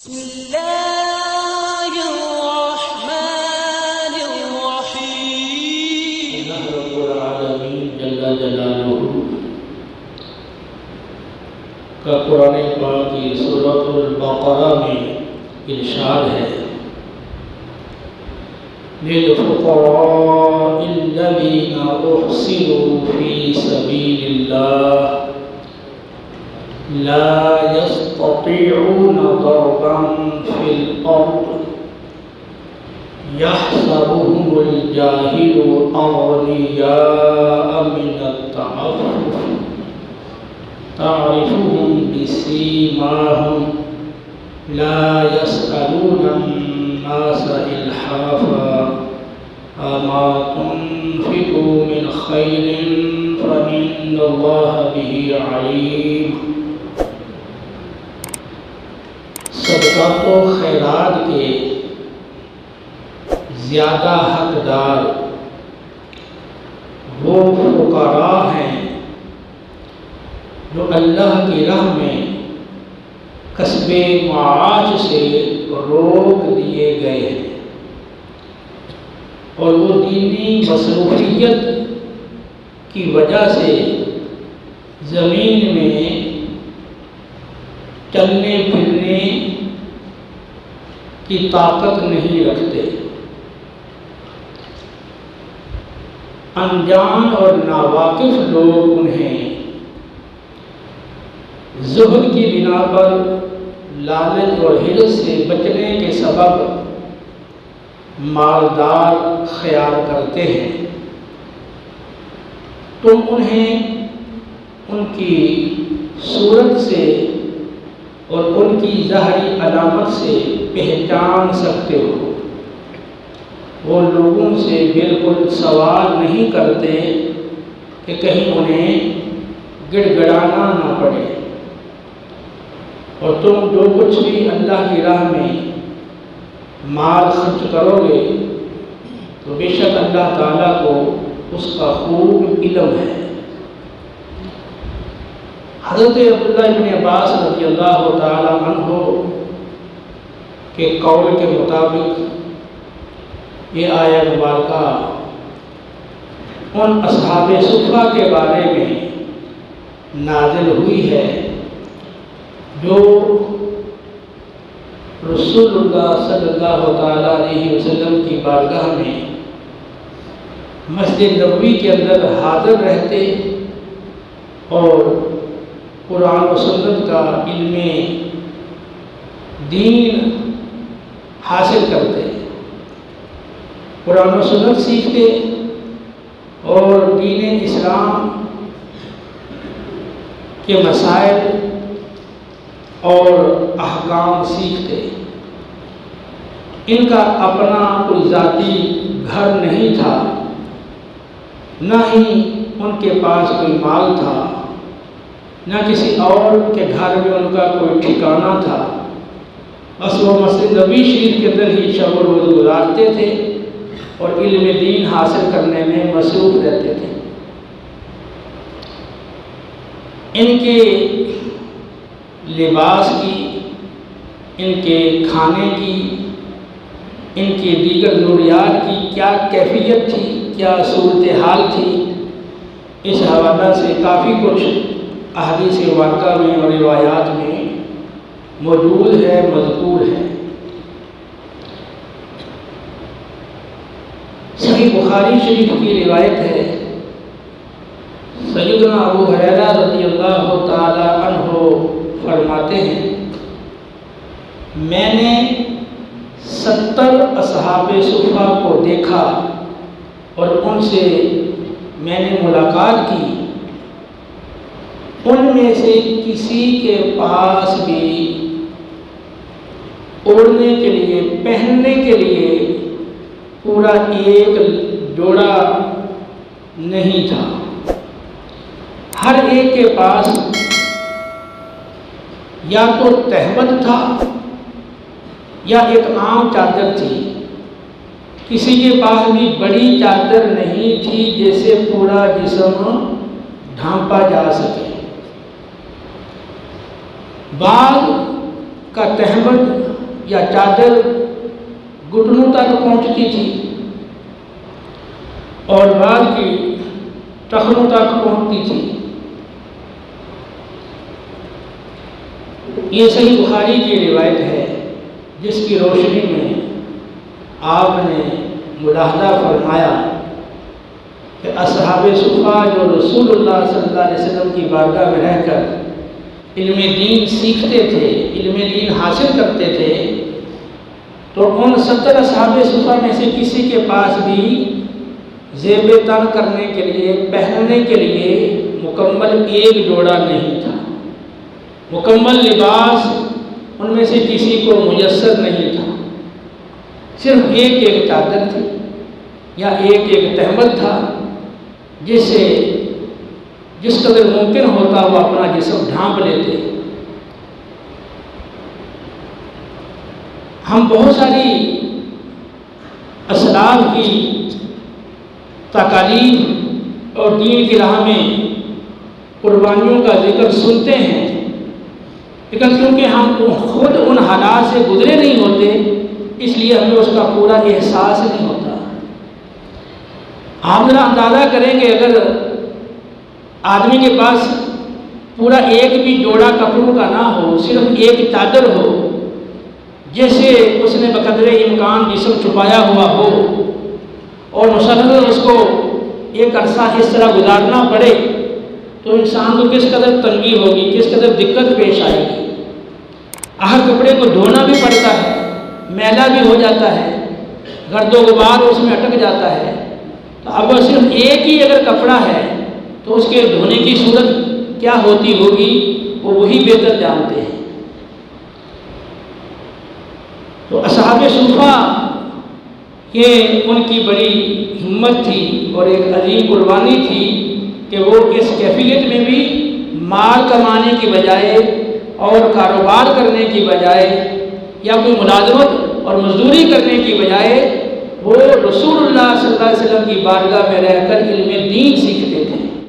بسم اللہ الرحمن الرحیم۔ رب العالمین جل جلالہ کا قرآن پاک کی سورۃ البقرہ میں ارشاد ہے، للفقراء الذین احصروا فی سبیل اللہ لا يستطيعون ضربا في الأرض يحسبهم الجاهل أغنياء من التعفف تعرفهم بسيماهم لا يسألون الناس إلحافا وما تنفقوا من خير فإن الله به عليم۔ صدقات و خیرات کے زیادہ حقدار وہ فقراء ہیں جو اللہ کی راہ میں کسب معاش سے روک دیے گئے ہیں اور وہ دینی مصروفیت کی وجہ سے زمین میں چلنے پھرنے کی طاقت نہیں رکھتے۔ انجان اور ناواقف لوگ انہیں زہد کی بنا پر لالچ اور حرص سے بچنے کے سبب مالدار خیال کرتے ہیں۔ تم انہیں ان کی صورت سے اور ان کی ظاہری علامت سے پہچان سکتے ہو۔ وہ لوگوں سے بالکل سوال نہیں کرتے کہ کہیں انہیں گڑ گڑانا نہ پڑے، اور تم جو کچھ بھی اللہ کی راہ میں مال خرچ کرو گے تو بے شک اللہ تعالیٰ کو اس کا خوب علم ہے۔ حضرت عبداللہ ابن عباس رضی اللہ تعالیٰ عنہ کے قول کے مطابق یہ آیت مبارکہ ان اصحاب صفہ کے بارے میں نازل ہوئی ہے جو رسول اللہ صلی اللہ تعالیٰ علیہ وسلم کی بارگاہ میں مسجد نبوی کے اندر حاضر رہتے اور قرآن و سنت کا علم دین حاصل کرتے، قرآن و سنت سیکھتے اور دین اسلام کے مسائل اور احکام سیکھتے۔ ان کا اپنا کوئی ذاتی گھر نہیں تھا، نہ ہی ان کے پاس کوئی مال تھا، نہ کسی اور کے گھر میں ان کا کوئی ٹھکانہ تھا۔ بس وہ مسجد نبی شریف کے اندر ہی شب و روز گزارتے تھے اور علم دین حاصل کرنے میں مصروف رہتے تھے۔ ان کے لباس کی، ان کے کھانے کی، ان کی دیگر ضروریات کی کیا کیفیت تھی، کیا صورتحال تھی، اس حوالہ سے کافی کچھ احادیث مبارکہ میں اور روایات میں موجود ہے، مذکور ہے۔ صحیح بخاری شریف کی روایت ہے، سیدنا ابو ہریرہ رضی اللہ تعالی عنہ فرماتے ہیں، میں نے 70 اصحاب صفہ کو دیکھا اور ان سے میں نے ملاقات کی، ان میں سے کسی کے پاس بھی اوڑھنے کے لیے، پہننے کے لیے پورا ایک جوڑا نہیں تھا۔ ہر ایک کے پاس یا تو تہمت تھا یا ایک عام چادر تھی، کسی کے پاس بھی بڑی چادر نہیں تھی جیسے پورا جسم ڈھانپا جا سکے۔ بعض کا تہمت یا چادر گھٹنوں تک پہنچتی تھی اور بعد کی ٹخنوں تک پہنچتی تھی۔ یہ صحیح بخاری کی روایت ہے جس کی روشنی میں آپ نے ملاحظہ فرمایا کہ اصحاب صفہ جو رسول اللہ صلی اللہ علیہ وسلم کی بارگاہ میں رہ کر علم دین سیکھتے تھے، علم دین حاصل کرتے تھے، تو ان 70 اصحاب صفہ میں سے کسی کے پاس بھی زیب تن کرنے کے لیے، پہننے کے لیے مکمل ایک جوڑا نہیں تھا، مکمل لباس ان میں سے کسی کو میسر نہیں تھا، صرف ایک چادر تھی یا ایک تہمت تھا جس سے جس قدر ممکن ہوتا وہ اپنا جسم ڈھانپ لیتے۔ ہم بہت ساری اسلاف کی تکالیف اور دین کی راہ میں قربانیوں کا ذکر سنتے ہیں، لیکن کیونکہ ہم خود ان حالات سے گزرے نہیں ہوتے اس لیے ہمیں اس کا پورا احساس نہیں ہوتا۔ آپ ذرا اندازہ کریں کہ اگر آدمی کے پاس پورا ایک بھی جوڑا کپڑوں کا نہ ہو، صرف ایک چادر ہو جیسے اس نے بقدر امکان جسم چھپایا ہوا ہو اور مسلسل اس کو ایک عرصہ اس طرح گزارنا پڑے تو انسان کو کس قدر تنگی ہوگی، کس قدر دقت پیش آئے گی۔ ہر کپڑے کو دھونا بھی پڑتا ہے، میلا بھی ہو جاتا ہے، گرد و غبار اس میں اٹک جاتا ہے، تو اب صرف ایک ہی اگر کپڑا ہے تو اس کے دھونے کی صورت کیا ہوتی ہوگی وہ وہی بہتر جانتے ہیں۔ تو اصحاب صفہ یہ ان کی بڑی ہمت تھی اور ایک عظیم قربانی تھی کہ وہ اس کیفیت میں بھی مال کمانے کی بجائے اور کاروبار کرنے کی بجائے یا کوئی ملازمت اور مزدوری کرنے کی بجائے وہ رسول اللہ صلی اللہ علیہ وسلم کی بارگاہ میں رہ کر علم دین سیکھتے تھے۔